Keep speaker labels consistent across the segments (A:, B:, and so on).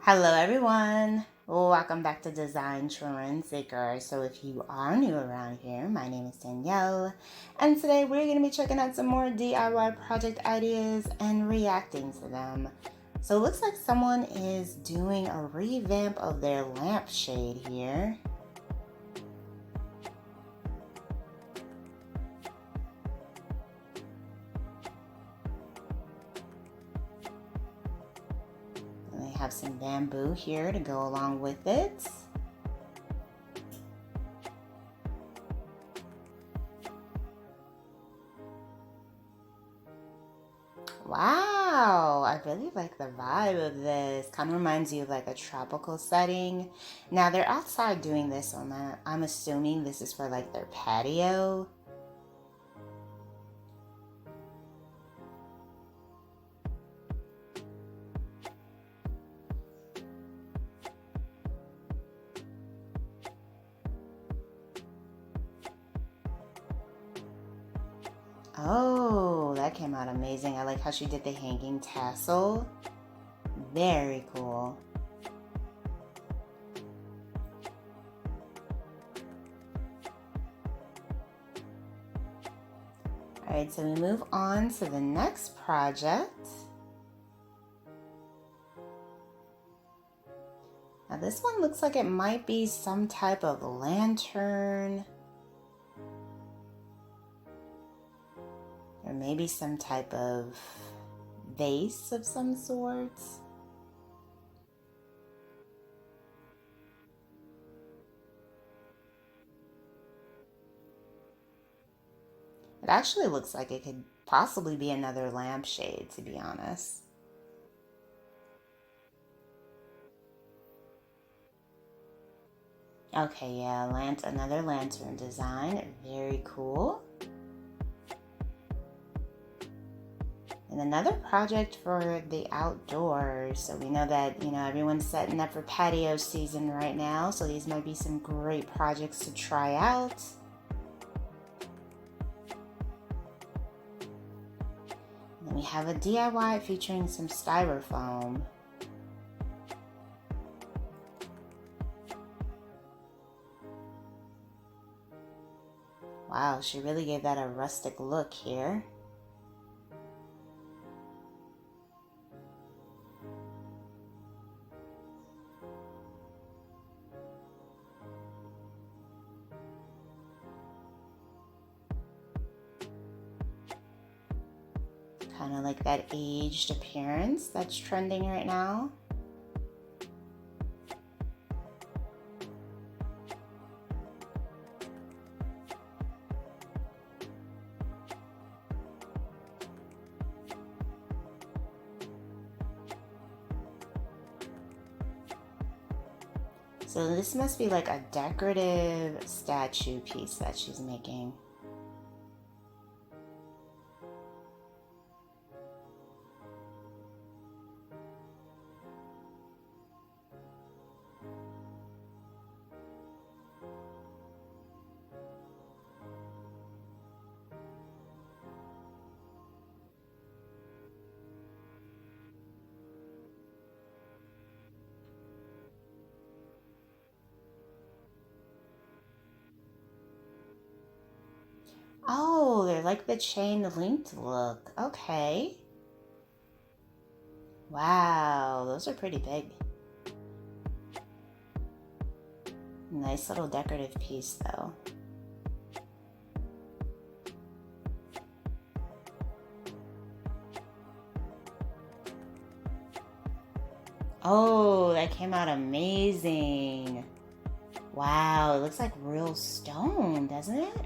A: Hello everyone, welcome back to Design Trends Decor. So if you are new around here, my name is Danielle, and today we're going to be checking out some more DIY project ideas and reacting to them. So it looks like someone is doing a revamp of their lampshade here. They have some bamboo here to go along with it. Wow, I really like the vibe of this. Kind of reminds you of like a tropical setting. Now they're outside doing this on that. I'm assuming this is for like their patio. Oh, that came out amazing. I like how she did the hanging tassel. Very cool. All right, so we move on to the next project. Now this one looks like it might be some type of lantern. Or maybe some type of vase of some sorts. It actually looks like it could possibly be another lampshade, to be honest. Okay, yeah, another lantern design. Very cool. And another project for the outdoors. So we know that, everyone's setting up for patio season right now. So these might be some great projects to try out. And then we have a DIY featuring some styrofoam. Wow, she really gave that a rustic look here. Kind of like that aged appearance that's trending right now. So this must be like a decorative statue piece that she's making. Oh, they're like the chain linked look. Okay. Wow, those are pretty big. Nice little decorative piece though. Oh, that came out amazing. Wow, it looks like real stone, doesn't it?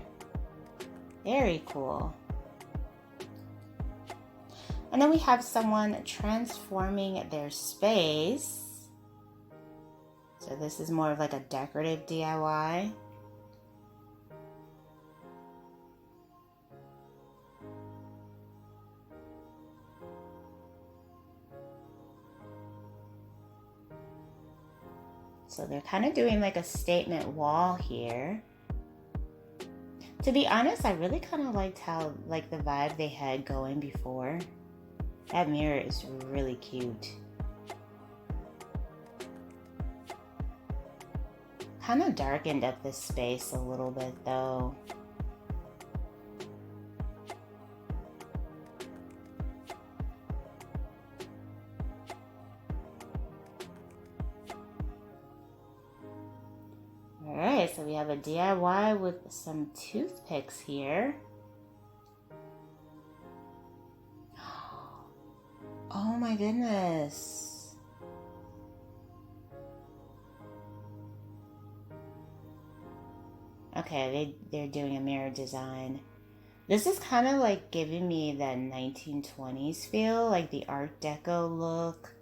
A: Very cool. And then we have someone transforming their space. So this is more of like a decorative DIY. So they're kind of doing like a statement wall here. To be honest, I really kind of liked how, like, the vibe they had going before. That mirror is really cute. kind of darkened up this space a little bit though. Alright, so we have a DIY with some toothpicks here. Oh my goodness. Okay, they're doing a mirror design. This is kind of like giving me that 1920s feel, like the Art Deco look.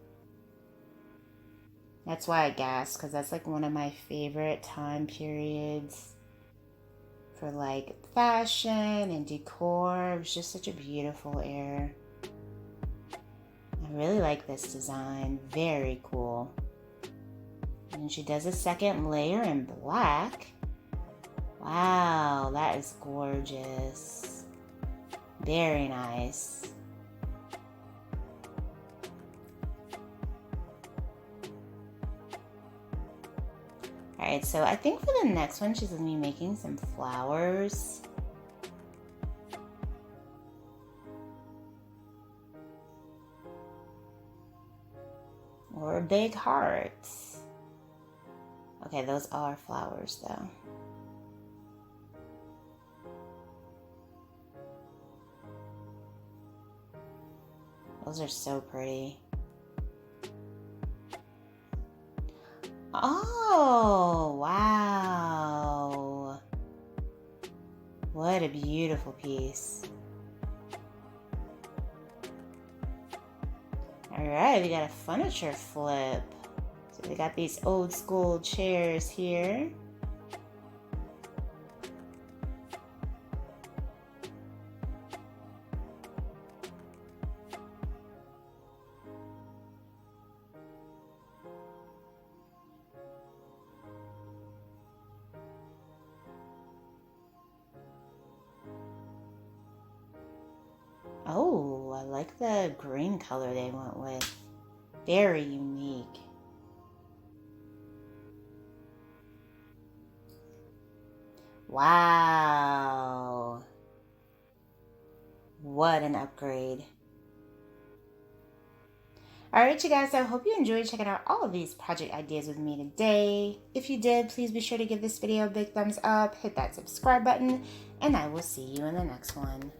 A: That's why I gasped, because that's like one of my favorite time periods for like fashion and decor. It was just such a beautiful era. I really like this design. Very cool. And she does a second layer in black. Wow, that is gorgeous. Very nice. Alright, so I think for the next one, she's going to be making some flowers. Or big hearts. Okay, those are flowers though. Those are so pretty. Oh, wow. What a beautiful piece. Alright, we got a furniture flip. So we got these old school chairs here. Oh, I like the green color they went with. Very unique. Wow. What an upgrade. Alright you guys, so I hope you enjoyed checking out all of these project ideas with me today. If you did, please be sure to give this video a big thumbs up, hit that subscribe button, and I will see you in the next one.